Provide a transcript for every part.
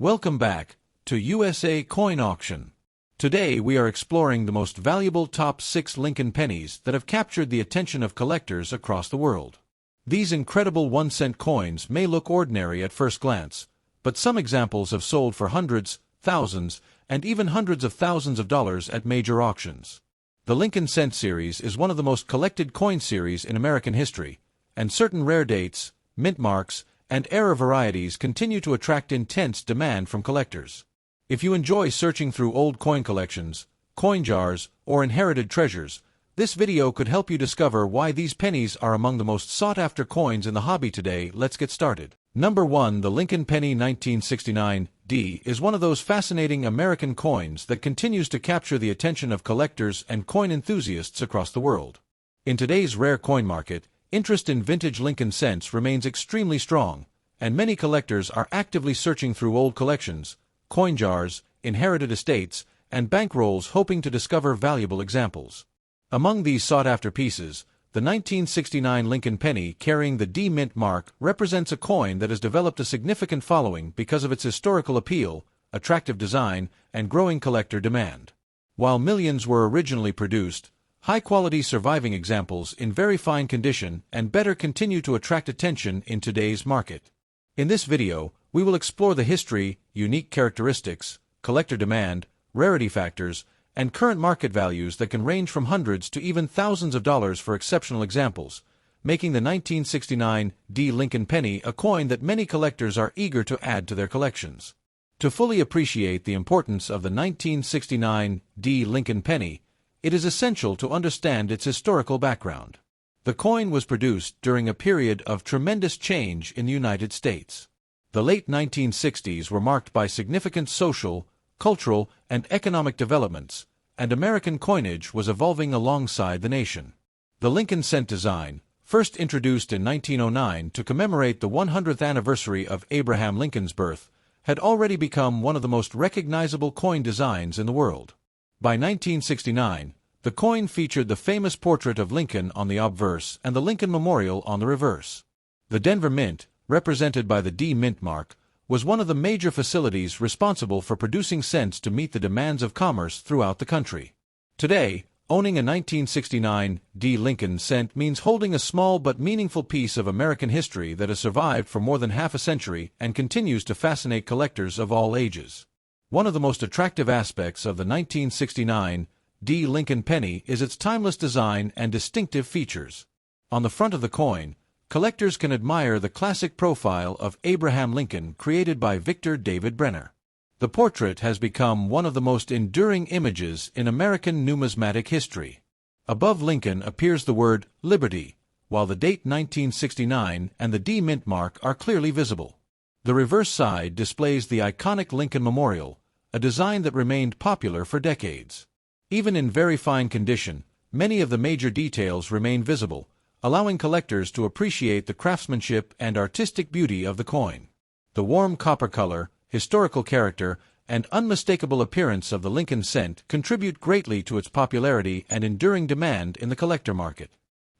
Welcome back to USA Coin Auction. Today we are exploring the most valuable top 6 Lincoln pennies that have captured the attention of collectors across the world. These incredible 1-cent coins may look ordinary at first glance, but some examples have sold for hundreds, thousands, and even hundreds of thousands of dollars at major auctions. The Lincoln Cent series is one of the most collected coin series in American history, and certain rare dates, mint marks, and era varieties continue to attract intense demand from collectors. If you enjoy searching through old coin collections, coin jars, or inherited treasures, this video could help you discover why these pennies are among the most sought-after coins in the hobby today. Let's get started. Number 1. The Lincoln Penny 1969D is one of those fascinating American coins that continues to capture the attention of collectors and coin enthusiasts across the world. In today's rare coin market, interest in vintage Lincoln cents remains extremely strong, and many collectors are actively searching through old collections, coin jars, inherited estates, and bankrolls hoping to discover valuable examples. Among these sought-after pieces, the 1969 Lincoln Penny carrying the D mint mark represents a coin that has developed a significant following because of its historical appeal, attractive design, and growing collector demand. While millions were originally produced, high-quality surviving examples in very fine condition and better continue to attract attention in today's market. In this video, we will explore the history, unique characteristics, collector demand, rarity factors, and current market values that can range from hundreds to even thousands of dollars for exceptional examples, making the 1969 D Lincoln Penny a coin that many collectors are eager to add to their collections. To fully appreciate the importance of the 1969 D Lincoln Penny, it is essential to understand its historical background. The coin was produced during a period of tremendous change in the United States. The late 1960s were marked by significant social, cultural, and economic developments, and American coinage was evolving alongside the nation. The Lincoln cent design, first introduced in 1909 to commemorate the 100th anniversary of Abraham Lincoln's birth, had already become one of the most recognizable coin designs in the world. By 1969, the coin featured the famous portrait of Lincoln on the obverse and the Lincoln Memorial on the reverse. The Denver Mint, represented by the D mint mark, was one of the major facilities responsible for producing cents to meet the demands of commerce throughout the country. Today, owning a 1969 D Lincoln cent means holding a small but meaningful piece of American history that has survived for more than half a century and continues to fascinate collectors of all ages. One of the most attractive aspects of the 1969 D Lincoln Penny is its timeless design and distinctive features. On the front of the coin, collectors can admire the classic profile of Abraham Lincoln created by Victor David Brenner. The portrait has become one of the most enduring images in American numismatic history. Above Lincoln appears the word Liberty, while the date 1969 and the D mint mark are clearly visible. The reverse side displays the iconic Lincoln Memorial, a design that remained popular for decades. Even in very fine condition, many of the major details remain visible, allowing collectors to appreciate the craftsmanship and artistic beauty of the coin. The warm copper color, historical character, and unmistakable appearance of the Lincoln cent contribute greatly to its popularity and enduring demand in the collector market.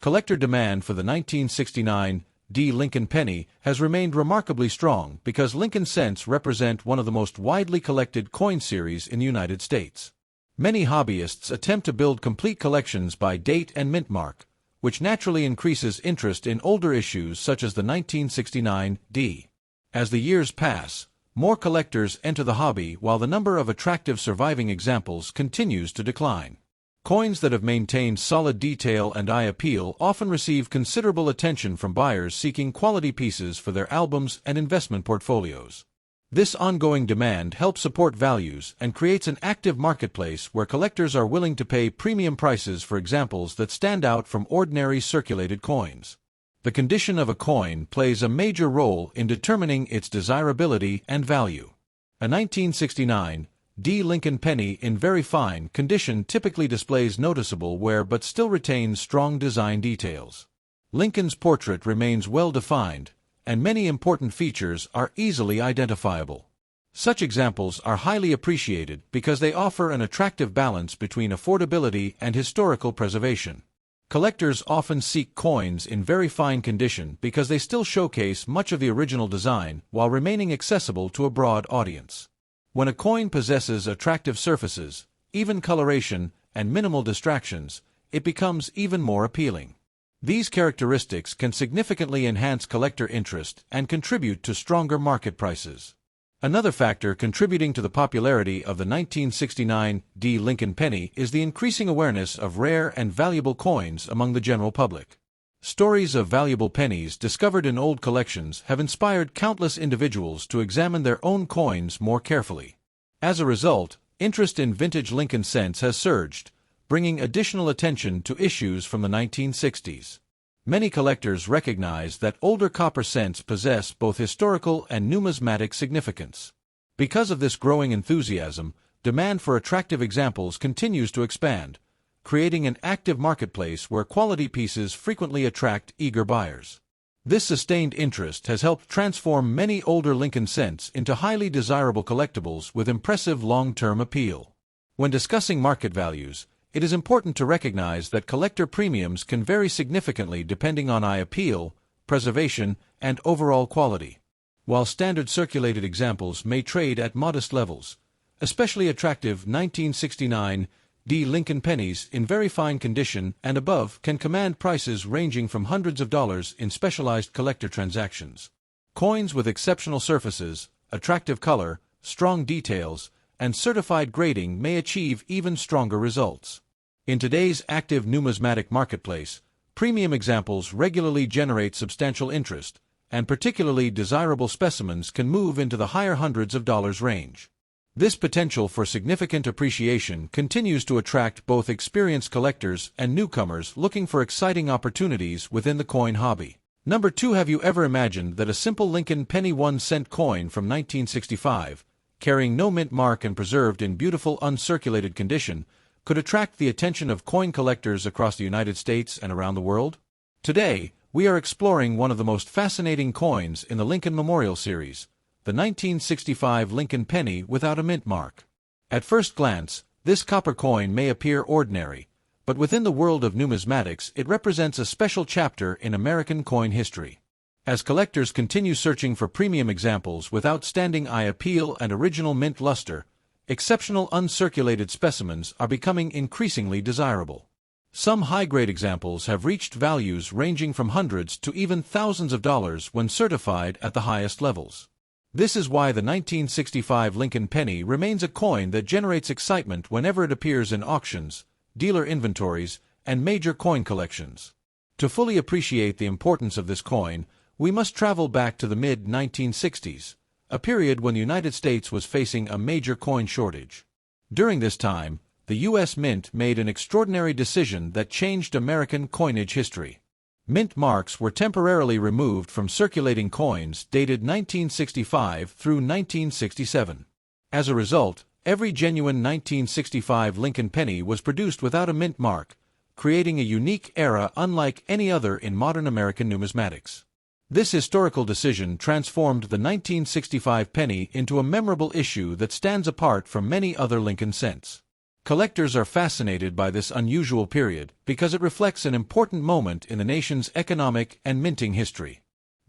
Collector demand for the 1969 D Lincoln Penny has remained remarkably strong because Lincoln cents represent one of the most widely collected coin series in the United States. Many hobbyists attempt to build complete collections by date and mint mark, which naturally increases interest in older issues such as the 1969 D. As the years pass, more collectors enter the hobby while the number of attractive surviving examples continues to decline. Coins that have maintained solid detail and eye appeal often receive considerable attention from buyers seeking quality pieces for their albums and investment portfolios. This ongoing demand helps support values and creates an active marketplace where collectors are willing to pay premium prices for examples that stand out from ordinary circulated coins. The condition of a coin plays a major role in determining its desirability and value. A 1969 D Lincoln Penny in very fine condition typically displays noticeable wear but still retains strong design details. Lincoln's portrait remains well defined, and many important features are easily identifiable. Such examples are highly appreciated because they offer an attractive balance between affordability and historical preservation. Collectors often seek coins in very fine condition because they still showcase much of the original design while remaining accessible to a broad audience. When a coin possesses attractive surfaces, even coloration, and minimal distractions, it becomes even more appealing. These characteristics can significantly enhance collector interest and contribute to stronger market prices. Another factor contributing to the popularity of the 1969 Lincoln Penny is the increasing awareness of rare and valuable coins among the general public. Stories of valuable pennies discovered in old collections have inspired countless individuals to examine their own coins more carefully. As a result, interest in vintage Lincoln cents has surged, bringing additional attention to issues from the 1960s. Many collectors recognize that older copper cents possess both historical and numismatic significance. Because of this growing enthusiasm, demand for attractive examples continues to expand, creating an active marketplace where quality pieces frequently attract eager buyers. This sustained interest has helped transform many older Lincoln cents into highly desirable collectibles with impressive long-term appeal. When discussing market values, it is important to recognize that collector premiums can vary significantly depending on eye appeal, preservation, and overall quality. While standard circulated examples may trade at modest levels, especially attractive 1969 Lincoln pennies in very fine condition and above can command prices ranging from hundreds of dollars in specialized collector transactions. Coins with exceptional surfaces, attractive color, strong details, and certified grading may achieve even stronger results. In today's active numismatic marketplace, premium examples regularly generate substantial interest, and particularly desirable specimens can move into the higher hundreds of dollars range. This potential for significant appreciation continues to attract both experienced collectors and newcomers looking for exciting opportunities within the coin hobby. Number 2. Have you ever imagined that a simple Lincoln penny 1-cent coin from 1965, carrying no mint mark and preserved in beautiful uncirculated condition, could attract the attention of coin collectors across the United States and around the world? Today, we are exploring one of the most fascinating coins in the Lincoln Memorial Series, the 1965 Lincoln Penny without a mint mark. At first glance, this copper coin may appear ordinary, but within the world of numismatics it represents a special chapter in American coin history. As collectors continue searching for premium examples with outstanding eye appeal and original mint luster, exceptional uncirculated specimens are becoming increasingly desirable. Some high-grade examples have reached values ranging from hundreds to even thousands of dollars when certified at the highest levels. This is why the 1965 Lincoln Penny remains a coin that generates excitement whenever it appears in auctions, dealer inventories, and major coin collections. To fully appreciate the importance of this coin, we must travel back to the mid-1960s, a period when the United States was facing a major coin shortage. During this time, the U.S. Mint made an extraordinary decision that changed American coinage history. Mint marks were temporarily removed from circulating coins dated 1965 through 1967. As a result, every genuine 1965 Lincoln penny was produced without a mint mark, creating a unique era unlike any other in modern American numismatics. This historical decision transformed the 1965 penny into a memorable issue that stands apart from many other Lincoln cents. Collectors are fascinated by this unusual period because it reflects an important moment in the nation's economic and minting history.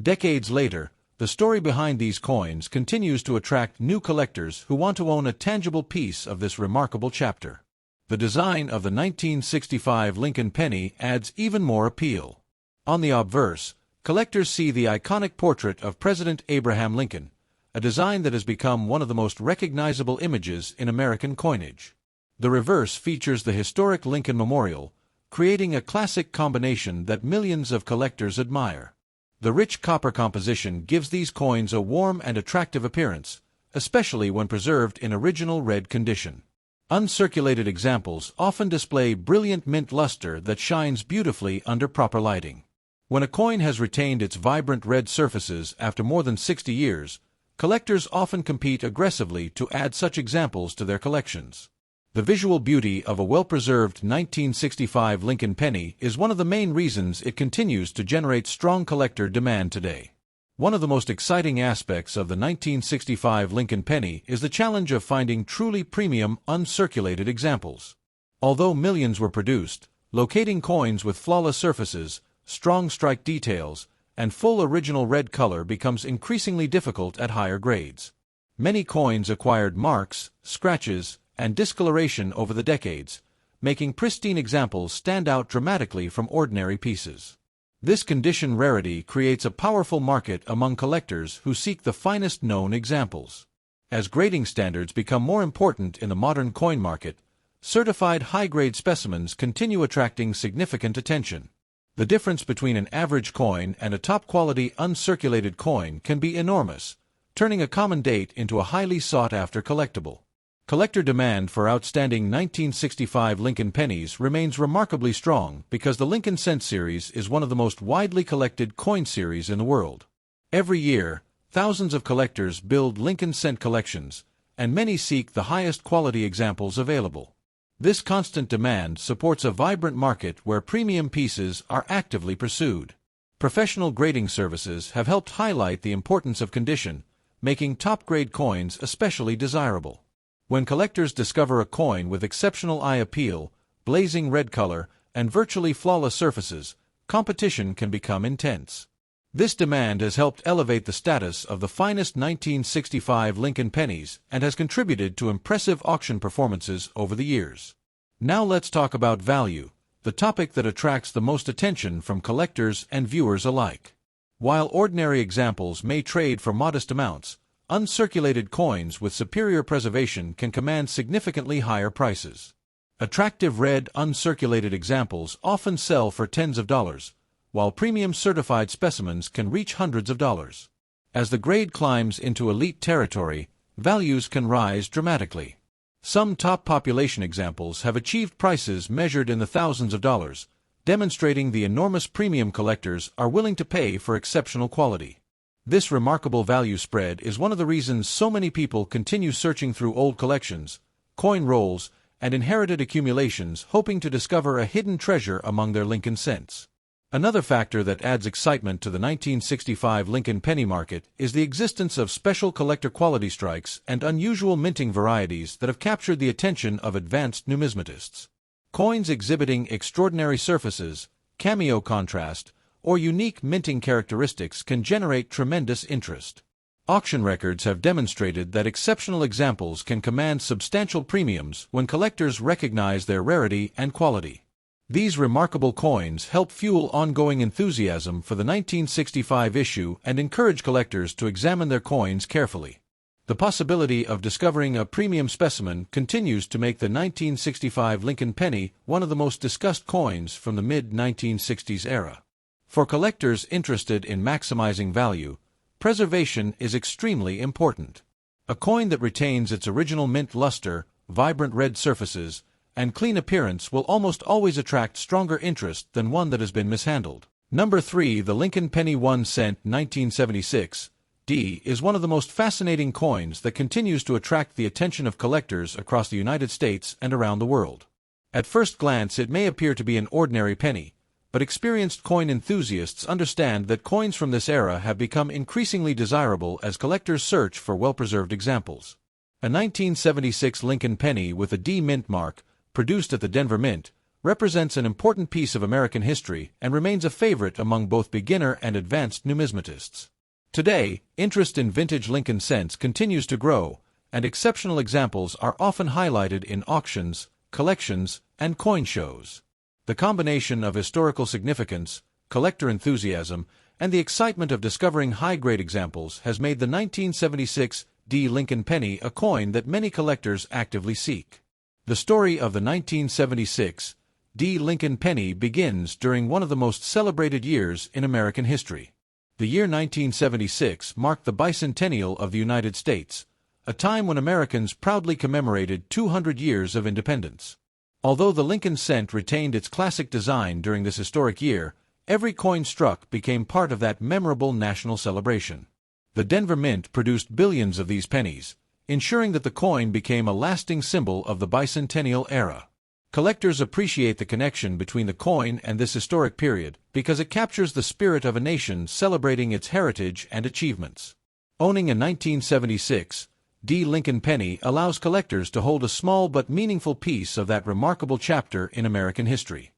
Decades later, the story behind these coins continues to attract new collectors who want to own a tangible piece of this remarkable chapter. The design of the 1965 Lincoln penny adds even more appeal. On the obverse, collectors see the iconic portrait of President Abraham Lincoln, a design that has become one of the most recognizable images in American coinage. The reverse features the historic Lincoln Memorial, creating a classic combination that millions of collectors admire. The rich copper composition gives these coins a warm and attractive appearance, especially when preserved in original red condition. Uncirculated examples often display brilliant mint luster that shines beautifully under proper lighting. When a coin has retained its vibrant red surfaces after more than 60 years, collectors often compete aggressively to add such examples to their collections. The visual beauty of a well-preserved 1965 Lincoln penny is one of the main reasons it continues to generate strong collector demand today. One of the most exciting aspects of the 1965 Lincoln penny is the challenge of finding truly premium, uncirculated examples. Although millions were produced, Locating coins with flawless surfaces, strong strike details, and full original red color becomes increasingly difficult at higher grades. Many coins acquired marks, scratches, and discoloration over the decades, making pristine examples stand out dramatically from ordinary pieces. This condition rarity creates a powerful market among collectors who seek the finest known examples. As grading standards become more important in the modern coin market, certified high-grade specimens continue attracting significant attention. The difference between an average coin and a top-quality uncirculated coin can be enormous, turning a common date into a highly sought-after collectible. Collector demand for outstanding 1965 Lincoln Pennies remains remarkably strong because the Lincoln Cent series is one of the most widely collected coin series in the world. Every year, thousands of collectors build Lincoln Cent collections, and many seek the highest quality examples available. This constant demand supports a vibrant market where premium pieces are actively pursued. Professional grading services have helped highlight the importance of condition, making top-grade coins especially desirable. When collectors discover a coin with exceptional eye appeal, blazing red color, and virtually flawless surfaces, competition can become intense. This demand has helped elevate the status of the finest 1965 Lincoln Pennies and has contributed to impressive auction performances over the years. Now let's talk about value, the topic that attracts the most attention from collectors and viewers alike. While ordinary examples may trade for modest amounts, uncirculated coins with superior preservation can command significantly higher prices. Attractive red, uncirculated examples often sell for tens of dollars, while premium certified specimens can reach hundreds of dollars. As the grade climbs into elite territory, values can rise dramatically. Some top population examples have achieved prices measured in the thousands of dollars, demonstrating the enormous premium collectors are willing to pay for exceptional quality. This remarkable value spread is one of the reasons so many people continue searching through old collections, coin rolls, and inherited accumulations hoping to discover a hidden treasure among their Lincoln Cents. Another factor that adds excitement to the 1965 Lincoln penny market is the existence of special collector quality strikes and unusual minting varieties that have captured the attention of advanced numismatists. Coins exhibiting extraordinary surfaces, cameo contrast, or unique minting characteristics can generate tremendous interest. Auction records have demonstrated that exceptional examples can command substantial premiums when collectors recognize their rarity and quality. These remarkable coins help fuel ongoing enthusiasm for the 1965 issue and encourage collectors to examine their coins carefully. The possibility of discovering a premium specimen continues to make the 1965 Lincoln penny one of the most discussed coins from the mid-1960s era. For collectors interested in maximizing value, preservation is extremely important. A coin that retains its original mint luster, vibrant red surfaces, and clean appearance will almost always attract stronger interest than one that has been mishandled. Number 3. The Lincoln Penny 1 cent 1976 D is one of the most fascinating coins that continues to attract the attention of collectors across the United States and around the world. At first glance it may appear to be an ordinary penny, but experienced coin enthusiasts understand that coins from this era have become increasingly desirable as collectors search for well-preserved examples. A 1976 Lincoln penny with a D mint mark, produced at the Denver Mint, represents an important piece of American history and remains a favorite among both beginner and advanced numismatists. Today, interest in vintage Lincoln cents continues to grow, and exceptional examples are often highlighted in auctions, collections, and coin shows. The combination of historical significance, collector enthusiasm, and the excitement of discovering high-grade examples has made the 1976 D Lincoln penny a coin that many collectors actively seek. The story of the 1976 D Lincoln penny begins during one of the most celebrated years in American history. The year 1976 marked the bicentennial of the United States, a time when Americans proudly commemorated 200 years of independence. Although the Lincoln cent retained its classic design during this historic year, every coin struck became part of that memorable national celebration. The Denver Mint produced billions of these pennies, ensuring that the coin became a lasting symbol of the bicentennial era. Collectors appreciate the connection between the coin and this historic period because it captures the spirit of a nation celebrating its heritage and achievements. Owning a 1976 D Lincoln penny allows collectors to hold a small but meaningful piece of that remarkable chapter in American history.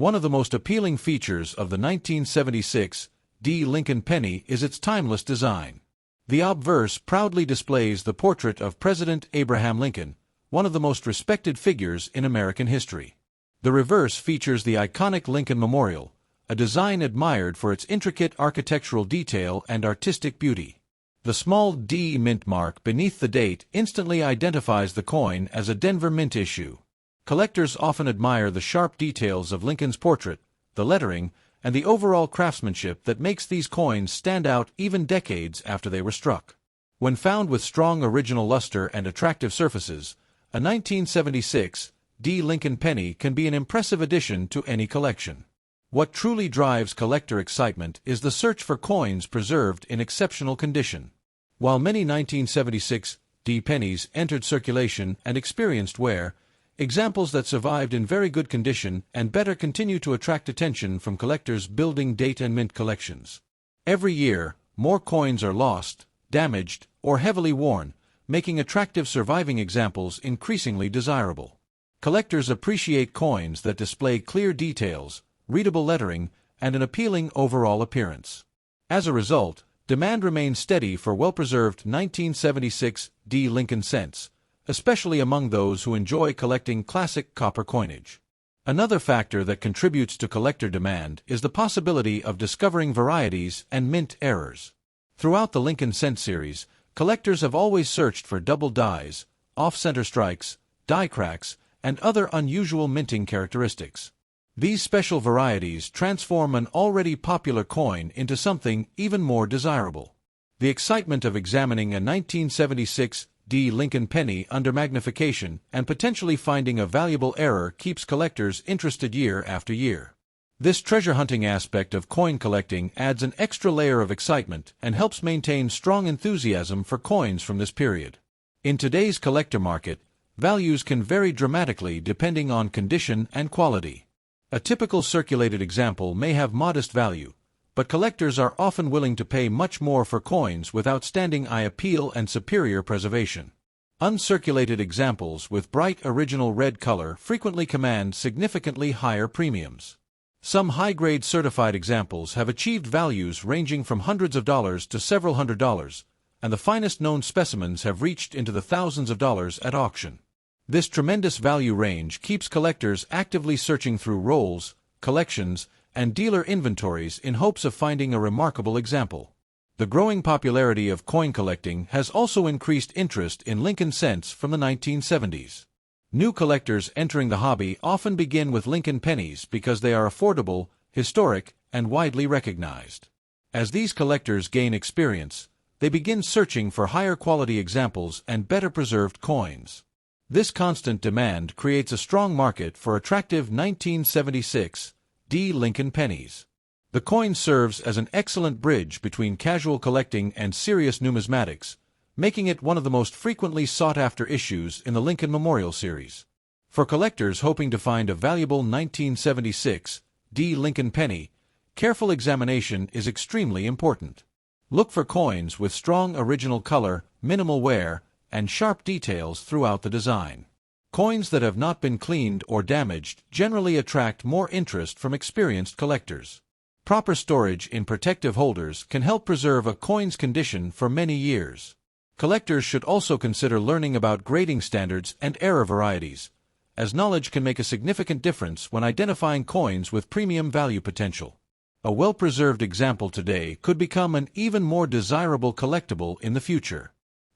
One of the most appealing features of the 1976 D. Lincoln Penny is its timeless design. The obverse proudly displays the portrait of President Abraham Lincoln, one of the most respected figures in American history. The reverse features the iconic Lincoln Memorial, a design admired for its intricate architectural detail and artistic beauty. The small D mint mark beneath the date instantly identifies the coin as a Denver Mint issue. Collectors often admire the sharp details of Lincoln's portrait, the lettering, and the overall craftsmanship that makes these coins stand out even decades after they were struck. When found with strong original luster and attractive surfaces, a 1976 D. Lincoln Penny can be an impressive addition to any collection. What truly drives collector excitement is the search for coins preserved in exceptional condition. While many 1976 D. pennies entered circulation and experienced wear, examples that survived in very good condition and better continue to attract attention from collectors building date and mint collections. Every year, more coins are lost, damaged, or heavily worn, making attractive surviving examples increasingly desirable. Collectors appreciate coins that display clear details, readable lettering, and an appealing overall appearance. As a result, demand remains steady for well-preserved 1976 D. Lincoln cents, especially among those who enjoy collecting classic copper coinage. Another factor that contributes to collector demand is the possibility of discovering varieties and mint errors. Throughout the Lincoln cent series, collectors have always searched for double dies, off-center strikes, die cracks, and other unusual minting characteristics. These special varieties transform an already popular coin into something even more desirable. The excitement of examining a 1976 D. Lincoln Penny under magnification and potentially finding a valuable error keeps collectors interested year after year. This treasure hunting aspect of coin collecting adds an extra layer of excitement and helps maintain strong enthusiasm for coins from this period. In today's collector market, values can vary dramatically depending on condition and quality. A typical circulated example may have modest value, but collectors are often willing to pay much more for coins with outstanding eye appeal and superior preservation. Uncirculated examples with bright original red color frequently command significantly higher premiums. Some high-grade certified examples have achieved values ranging from hundreds of dollars to several $100s, and the finest known specimens have reached into the thousands of dollars at auction. This tremendous value range keeps collectors actively searching through rolls, collections, and dealer inventories in hopes of finding a remarkable example. The growing popularity of coin collecting has also increased interest in Lincoln cents from the 1970s. New collectors entering the hobby often begin with Lincoln pennies because they are affordable, historic, and widely recognized. As these collectors gain experience, they begin searching for higher quality examples and better preserved coins. This constant demand creates a strong market for attractive 1976 D. Lincoln pennies. The coin serves as an excellent bridge between casual collecting and serious numismatics, making it one of the most frequently sought-after issues in the Lincoln Memorial series. For collectors hoping to find a valuable 1976 D. Lincoln penny, careful examination is extremely important. Look for coins with strong original color, minimal wear, and sharp details throughout the design. Coins that have not been cleaned or damaged generally attract more interest from experienced collectors. Proper storage in protective holders can help preserve a coin's condition for many years. Collectors should also consider learning about grading standards and error varieties, as knowledge can make a significant difference when identifying coins with premium value potential. A well-preserved example today could become an even more desirable collectible in the future.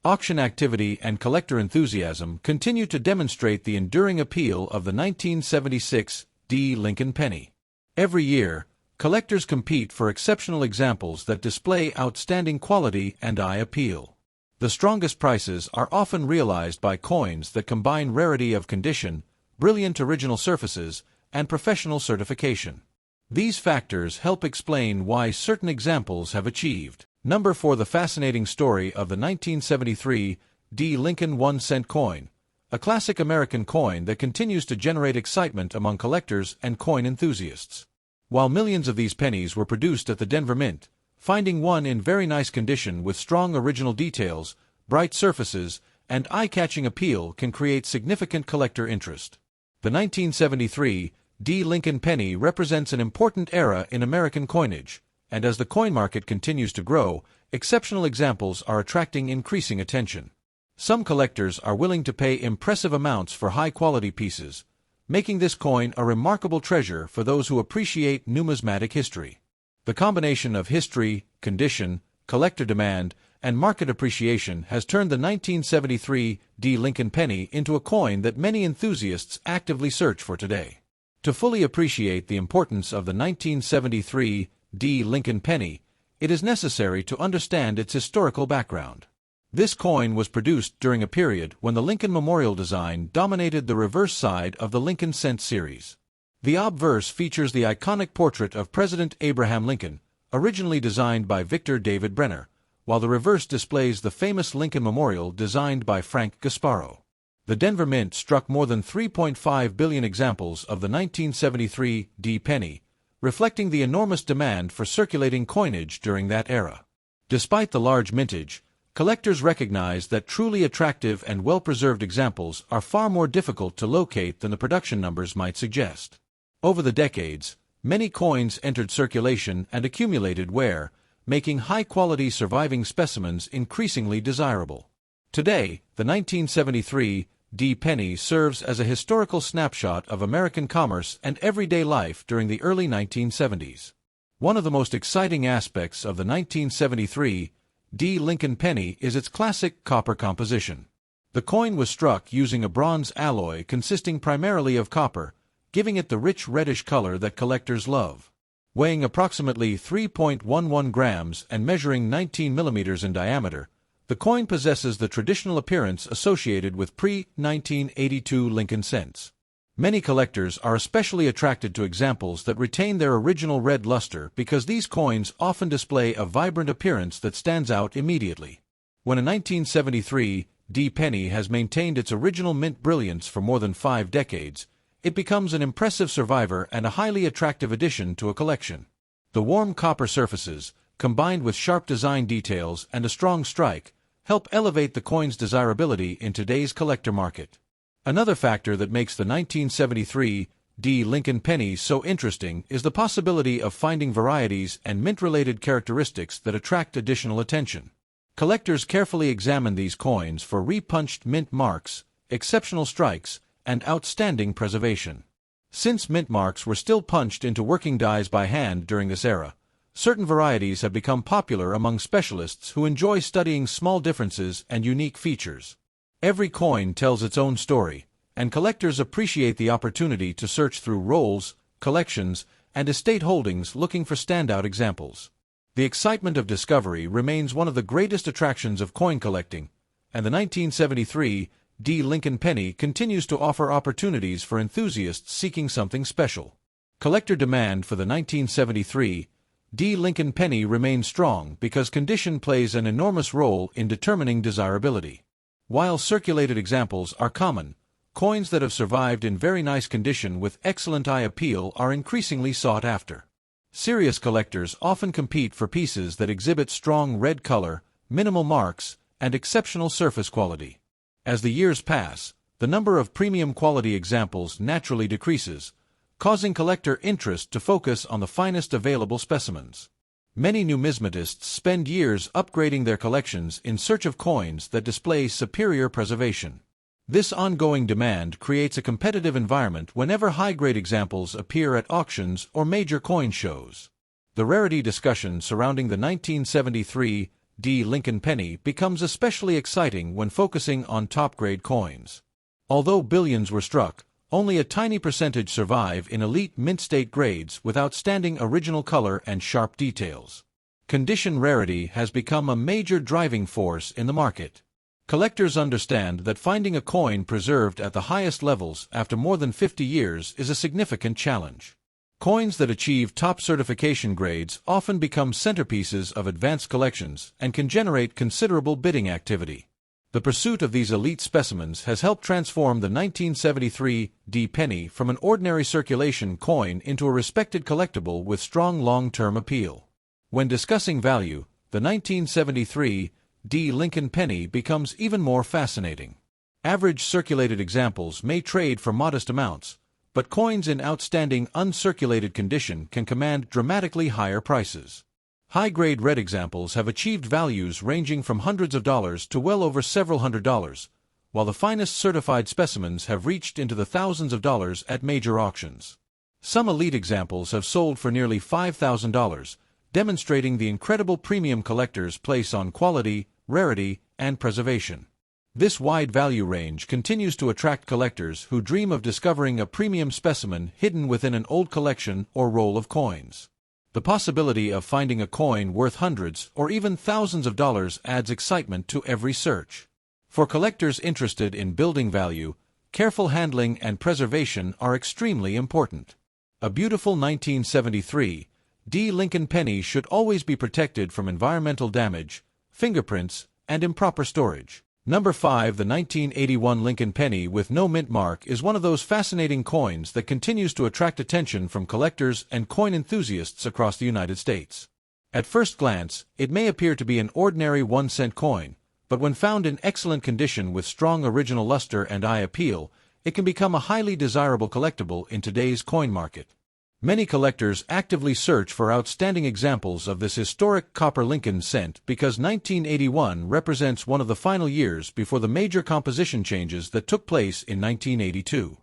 Auction activity and collector enthusiasm continue to demonstrate the enduring appeal of the 1976 D. Lincoln penny. Every year, collectors compete for exceptional examples that display outstanding quality and eye appeal. The strongest prices are often realized by coins that combine rarity of condition, brilliant original surfaces, and professional certification. These factors help explain why certain examples have achieved number 4. The fascinating story of the 1973 D. Lincoln 1-cent coin, a classic American coin that continues to generate excitement among collectors and coin enthusiasts. While millions of these pennies were produced at the Denver Mint, finding one in very nice condition with strong original details, bright surfaces, and eye-catching appeal can create significant collector interest. The 1973 D. Lincoln Penny represents an important era in American coinage, and as the coin market continues to grow, exceptional examples are attracting increasing attention. Some collectors are willing to pay impressive amounts for high-quality pieces, making this coin a remarkable treasure for those who appreciate numismatic history. The combination of history, condition, collector demand, and market appreciation has turned the 1973 D. Lincoln Penny into a coin that many enthusiasts actively search for today. To fully appreciate the importance of the 1973 D. Lincoln Penny, it is necessary to understand its historical background. This coin was produced during a period when the Lincoln Memorial design dominated the reverse side of the Lincoln Cent series. The obverse features the iconic portrait of President Abraham Lincoln, originally designed by Victor David Brenner, while the reverse displays the famous Lincoln Memorial designed by Frank Gasparo. The Denver Mint struck more than 3.5 billion examples of the 1973 D. penny, reflecting the enormous demand for circulating coinage during that era. Despite the large mintage, collectors recognize that truly attractive and well-preserved examples are far more difficult to locate than the production numbers might suggest. Over the decades, many coins entered circulation and accumulated wear, making high-quality surviving specimens increasingly desirable. Today, the 1973 D. penny serves as a historical snapshot of American commerce and everyday life during the early 1970s. One of the most exciting aspects of the 1973 D. Lincoln Penny is its classic copper composition. The coin was struck using a bronze alloy consisting primarily of copper, giving it the rich reddish color that collectors love. Weighing approximately 3.11 grams and measuring 19 millimeters in diameter, the coin possesses the traditional appearance associated with pre-1982 Lincoln cents. Many collectors are especially attracted to examples that retain their original red luster because these coins often display a vibrant appearance that stands out immediately. When a 1973 D. penny has maintained its original mint brilliance for more than 5 decades, it becomes an impressive survivor and a highly attractive addition to a collection. The warm copper surfaces, combined with sharp design details and a strong strike, help elevate the coin's desirability in today's collector market. Another factor that makes the 1973 D. Lincoln Penny so interesting is the possibility of finding varieties and mint-related characteristics that attract additional attention. Collectors carefully examine these coins for repunched mint marks, exceptional strikes, and outstanding preservation. Since mint marks were still punched into working dies by hand during this era, certain varieties have become popular among specialists who enjoy studying small differences and unique features. Every coin tells its own story, and collectors appreciate the opportunity to search through rolls, collections, and estate holdings looking for standout examples. The excitement of discovery remains one of the greatest attractions of coin collecting, and the 1973 D. Lincoln Penny continues to offer opportunities for enthusiasts seeking something special. Collector demand for the 1973 D. Lincoln Penny remains strong because condition plays an enormous role in determining desirability. While circulated examples are common, coins that have survived in very nice condition with excellent eye appeal are increasingly sought after. Serious collectors often compete for pieces that exhibit strong red color, minimal marks, and exceptional surface quality. As the years pass, the number of premium quality examples naturally decreases, causing collector interest to focus on the finest available specimens. Many numismatists spend years upgrading their collections in search of coins that display superior preservation. This ongoing demand creates a competitive environment whenever high-grade examples appear at auctions or major coin shows. The rarity discussion surrounding the 1973 D. Lincoln Penny becomes especially exciting when focusing on top-grade coins. Although billions were struck, only a tiny percentage survive in elite mint-state grades with outstanding original color and sharp details. Condition rarity has become a major driving force in the market. Collectors understand that finding a coin preserved at the highest levels after more than 50 years is a significant challenge. Coins that achieve top certification grades often become centerpieces of advanced collections and can generate considerable bidding activity. The pursuit of these elite specimens has helped transform the 1973 D. penny from an ordinary circulation coin into a respected collectible with strong long-term appeal. When discussing value, the 1973 D. Lincoln Penny becomes even more fascinating. Average circulated examples may trade for modest amounts, but coins in outstanding uncirculated condition can command dramatically higher prices. High-grade red examples have achieved values ranging from hundreds of dollars to well over several $100s, while the finest certified specimens have reached into the thousands of dollars at major auctions. Some elite examples have sold for nearly $5,000, demonstrating the incredible premium collectors place on quality, rarity, and preservation. This wide value range continues to attract collectors who dream of discovering a premium specimen hidden within an old collection or roll of coins. The possibility of finding a coin worth hundreds or even thousands of dollars adds excitement to every search. For collectors interested in building value, careful handling and preservation are extremely important. A beautiful 1973 Lincoln penny should always be protected from environmental damage, fingerprints, and improper storage. Number 5. The 1981 Lincoln penny with no mint mark is one of those fascinating coins that continues to attract attention from collectors and coin enthusiasts across the United States. At first glance, it may appear to be an ordinary 1-cent coin, but when found in excellent condition with strong original luster and eye appeal, it can become a highly desirable collectible in today's coin market. Many collectors actively search for outstanding examples of this historic copper Lincoln cent because 1981 represents one of the final years before the major composition changes that took place in 1982.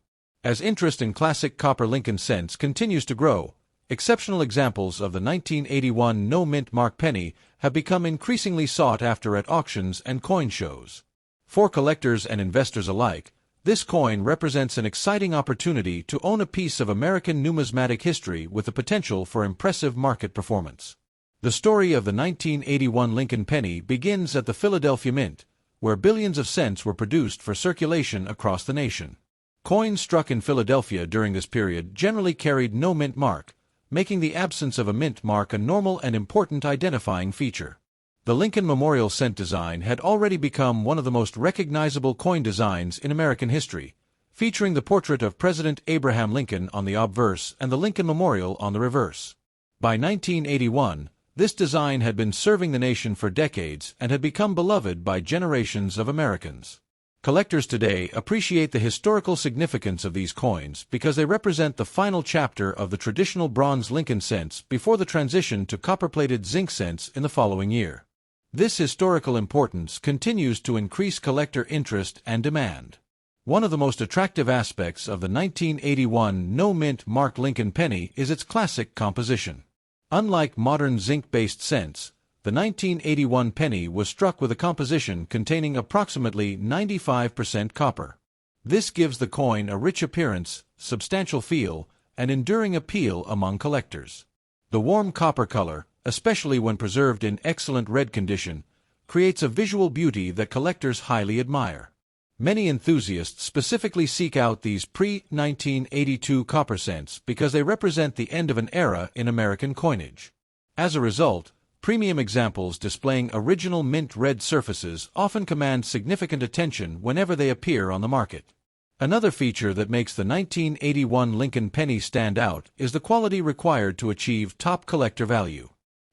As interest in classic copper Lincoln cents continues to grow, exceptional examples of the 1981 no-mint mark penny have become increasingly sought after at auctions and coin shows. For collectors and investors alike, this coin represents an exciting opportunity to own a piece of American numismatic history with the potential for impressive market performance. The story of the 1981 Lincoln penny begins at the Philadelphia Mint, where billions of cents were produced for circulation across the nation. Coins struck in Philadelphia during this period generally carried no mint mark, making the absence of a mint mark a normal and important identifying feature. The Lincoln Memorial cent design had already become one of the most recognizable coin designs in American history, featuring the portrait of President Abraham Lincoln on the obverse and the Lincoln Memorial on the reverse. By 1981, this design had been serving the nation for decades and had become beloved by generations of Americans. Collectors today appreciate the historical significance of these coins because they represent the final chapter of the traditional bronze Lincoln cents before the transition to copper-plated zinc cents in the following year. This historical importance continues to increase collector interest and demand. One of the most attractive aspects of the 1981 no-mint mark Lincoln penny is its classic composition. Unlike modern zinc-based cents, the 1981 penny was struck with a composition containing approximately 95% copper. This gives the coin a rich appearance, substantial feel, and enduring appeal among collectors. The warm copper color, especially when preserved in excellent red condition, creates a visual beauty that collectors highly admire. Many enthusiasts specifically seek out these pre-1982 copper cents because they represent the end of an era in American coinage. As a result, premium examples displaying original mint red surfaces often command significant attention whenever they appear on the market. Another feature that makes the 1981 Lincoln penny stand out is the quality required to achieve top collector value.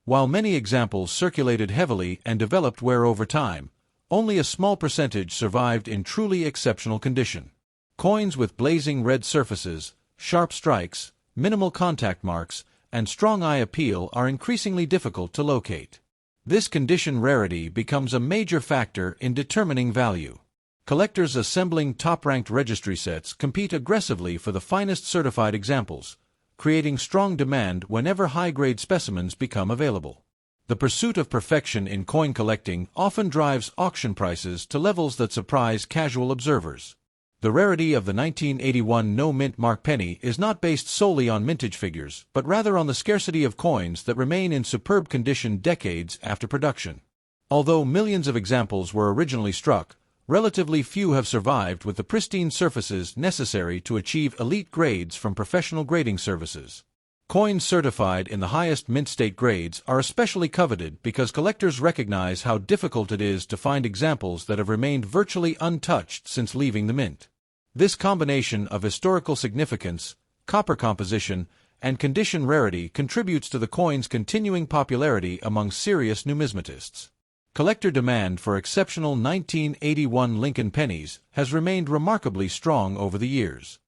While many examples circulated heavily and developed wear over time, only a small percentage survived in truly exceptional condition. Coins with blazing red surfaces, sharp strikes, minimal contact marks, and strong eye appeal are increasingly difficult to locate. This condition rarity becomes a major factor in determining value. Collectors assembling top-ranked registry sets compete aggressively for the finest certified examples, creating strong demand whenever high-grade specimens become available. The pursuit of perfection in coin collecting often drives auction prices to levels that surprise casual observers. The rarity of the 1981 no-mint mark penny is not based solely on mintage figures, but rather on the scarcity of coins that remain in superb condition decades after production. Although millions of examples were originally struck, relatively few have survived with the pristine surfaces necessary to achieve elite grades from professional grading services. Coins certified in the highest mint state grades are especially coveted because collectors recognize how difficult it is to find examples that have remained virtually untouched since leaving the mint. This combination of historical significance, copper composition, and condition rarity contributes to the coin's continuing popularity among serious numismatists. Collector demand for exceptional 1981 Lincoln pennies has remained remarkably strong over the years.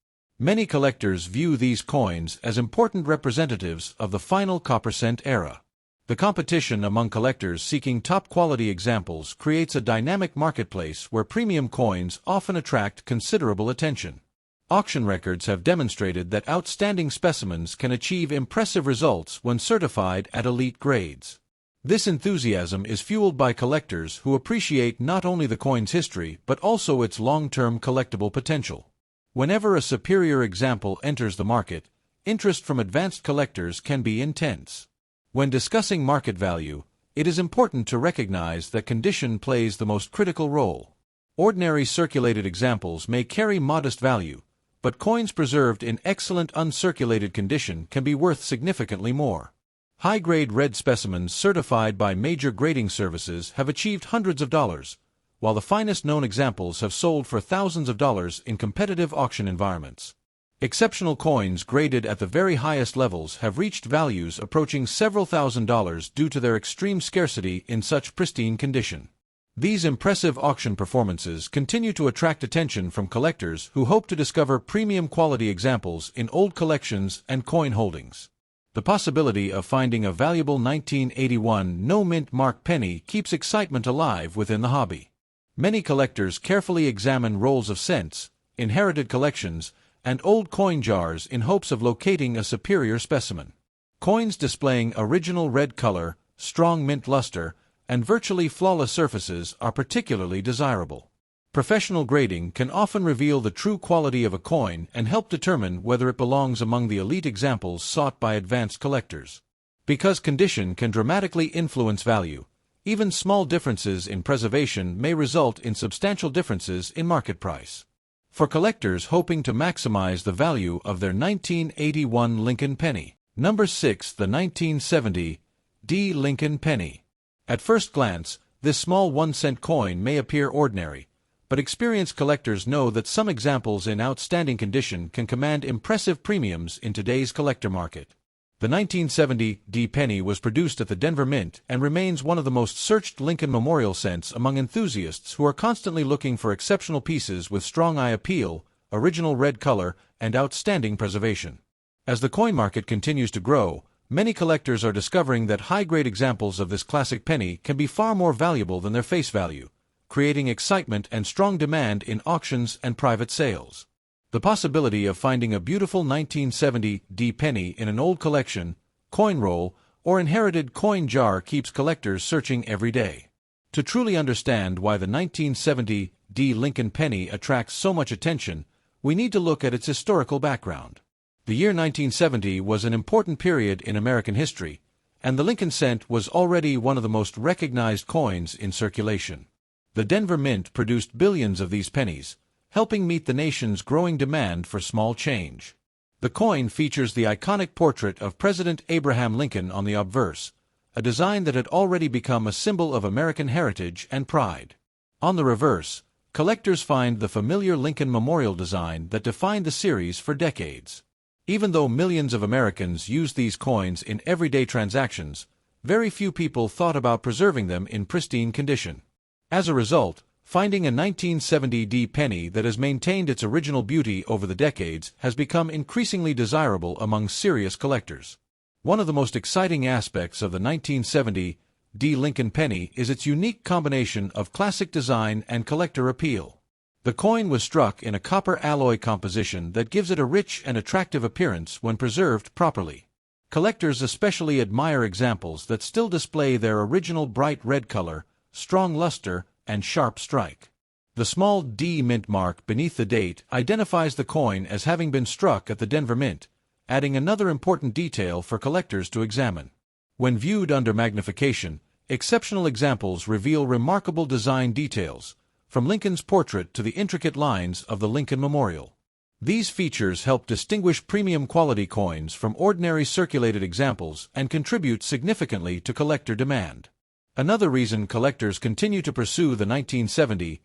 Many collectors view these coins as important representatives of the final copper cent era. The competition among collectors seeking top-quality examples creates a dynamic marketplace where premium coins often attract considerable attention. Auction records have demonstrated that outstanding specimens can achieve impressive results when certified at elite grades. This enthusiasm is fueled by collectors who appreciate not only the coin's history but also its long-term collectible potential. Whenever a superior example enters the market, interest from advanced collectors can be intense. When discussing market value, it is important to recognize that condition plays the most critical role. Ordinary circulated examples may carry modest value, but coins preserved in excellent uncirculated condition can be worth significantly more. High-grade red specimens certified by major grading services have achieved hundreds of dollars, while the finest known examples have sold for thousands of dollars in competitive auction environments. Exceptional coins graded at the very highest levels have reached values approaching several $1,000s due to their extreme scarcity in such pristine condition. These impressive auction performances continue to attract attention from collectors who hope to discover premium quality examples in old collections and coin holdings. The possibility of finding a valuable 1981 no-mint mark penny keeps excitement alive within the hobby. Many collectors carefully examine rolls of cents, inherited collections, and old coin jars in hopes of locating a superior specimen. Coins displaying original red color, strong mint luster, and virtually flawless surfaces are particularly desirable. Professional grading can often reveal the true quality of a coin and help determine whether it belongs among the elite examples sought by advanced collectors. Because condition can dramatically influence value, even small differences in preservation may result in substantial differences in market price. For collectors hoping to maximize the value of their 1981 Lincoln Penny. Number 6. The 1970 D. Lincoln Penny. At first glance, this small 1-cent coin may appear ordinary, but experienced collectors know that some examples in outstanding condition can command impressive premiums in today's collector market. The 1970 D penny was produced at the Denver Mint and remains one of the most searched Lincoln memorial cents among enthusiasts who are constantly looking for exceptional pieces with strong eye appeal, original red color, and outstanding preservation. As the coin market continues to grow, many collectors are discovering that high-grade examples of this classic penny can be far more valuable than their face value, creating excitement and strong demand in auctions and private sales. The possibility of finding a beautiful 1970 D penny in an old collection, coin roll, or inherited coin jar keeps collectors searching every day. To truly understand why the 1970 D Lincoln penny attracts so much attention, we need to look at its historical background. The year 1970 was an important period in American history, and the Lincoln cent was already one of the most recognized coins in circulation. The Denver Mint produced billions of these pennies, helping meet the nation's growing demand for small change. The coin features the iconic portrait of President Abraham Lincoln on the obverse, a design that had already become a symbol of American heritage and pride. On the reverse, collectors find the familiar Lincoln Memorial design that defined the series for decades. Even though millions of Americans used these coins in everyday transactions, very few people thought about preserving them in pristine condition. As a result, finding a 1970 D penny that has maintained its original beauty over the decades has become increasingly desirable among serious collectors. One of the most exciting aspects of the 1970 D Lincoln penny is its unique combination of classic design and collector appeal. The coin was struck in a copper alloy composition that gives it a rich and attractive appearance when preserved properly. Collectors especially admire examples that still display their original bright red color, strong luster, and sharp strike. The small D mint mark beneath the date identifies the coin as having been struck at the Denver Mint, adding another important detail for collectors to examine. When viewed under magnification, exceptional examples reveal remarkable design details, from Lincoln's portrait to the intricate lines of the Lincoln Memorial. These features help distinguish premium quality coins from ordinary circulated examples and contribute significantly to collector demand. Another reason collectors continue to pursue the 1970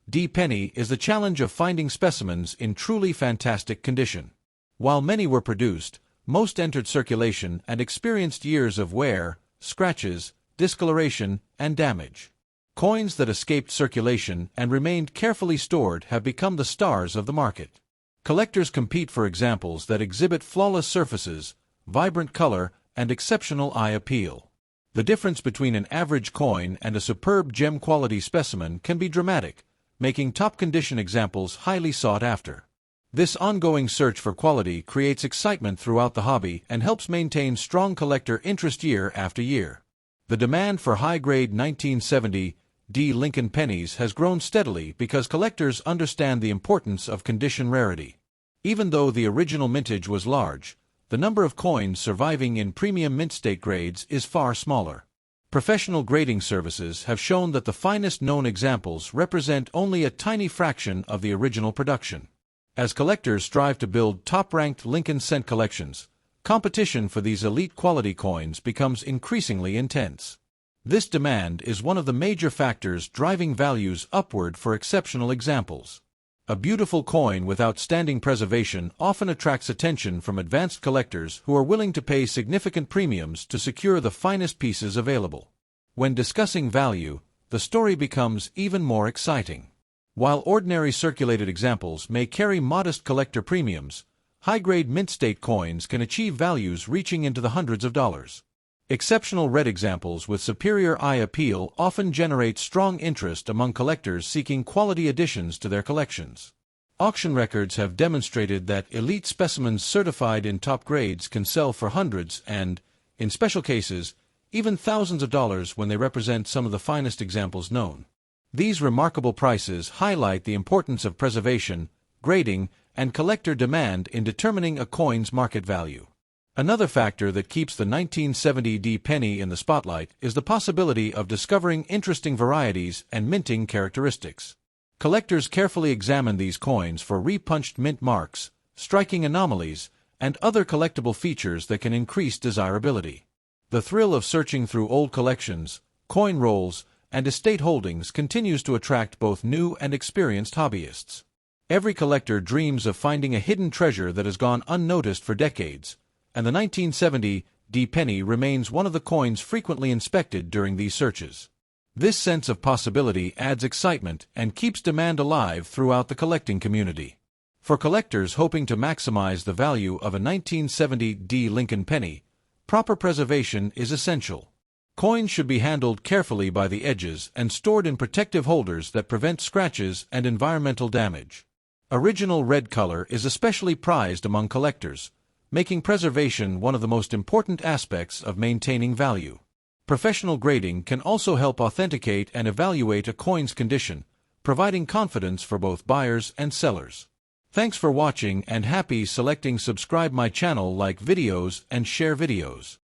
D penny is the challenge of finding specimens in truly fantastic condition. While many were produced, most entered circulation and experienced years of wear, scratches, discoloration, and damage. Coins that escaped circulation and remained carefully stored have become the stars of the market. Collectors compete for examples that exhibit flawless surfaces, vibrant color, and exceptional eye appeal. The difference between an average coin and a superb gem-quality specimen can be dramatic, making top-condition examples highly sought after. This ongoing search for quality creates excitement throughout the hobby and helps maintain strong collector interest year after year. The demand for high-grade 1970 Lincoln Pennies has grown steadily because collectors understand the importance of condition rarity. Even though the original mintage was large, the number of coins surviving in premium mint state grades is far smaller. Professional grading services have shown that the finest known examples represent only a tiny fraction of the original production. As collectors strive to build top-ranked Lincoln cent collections, competition for these elite quality coins becomes increasingly intense. This demand is one of the major factors driving values upward for exceptional examples. A beautiful coin with outstanding preservation often attracts attention from advanced collectors who are willing to pay significant premiums to secure the finest pieces available. When discussing value, the story becomes even more exciting. While ordinary circulated examples may carry modest collector premiums, high-grade mint state coins can achieve values reaching into the hundreds of dollars. Exceptional red examples with superior eye appeal often generate strong interest among collectors seeking quality additions to their collections. Auction records have demonstrated that elite specimens certified in top grades can sell for hundreds and, in special cases, even thousands of dollars when they represent some of the finest examples known. These remarkable prices highlight the importance of preservation, grading, and collector demand in determining a coin's market value. Another factor that keeps the 1970 penny in the spotlight is the possibility of discovering interesting varieties and minting characteristics. Collectors carefully examine these coins for repunched mint marks, striking anomalies, and other collectible features that can increase desirability. The thrill of searching through old collections, coin rolls, and estate holdings continues to attract both new and experienced hobbyists. Every collector dreams of finding a hidden treasure that has gone unnoticed for decades, and the 1970 penny remains one of the coins frequently inspected during these searches. This sense of possibility adds excitement and keeps demand alive throughout the collecting community. For collectors hoping to maximize the value of a 1970 Lincoln penny, proper preservation is essential. Coins should be handled carefully by the edges and stored in protective holders that prevent scratches and environmental damage. Original red color is especially prized among collectors, making preservation one of the most important aspects of maintaining value. Professional grading can also help authenticate and evaluate a coin's condition, providing confidence for both buyers and sellers. Thanks for watching and happy selecting. Subscribe my channel, like videos and share videos.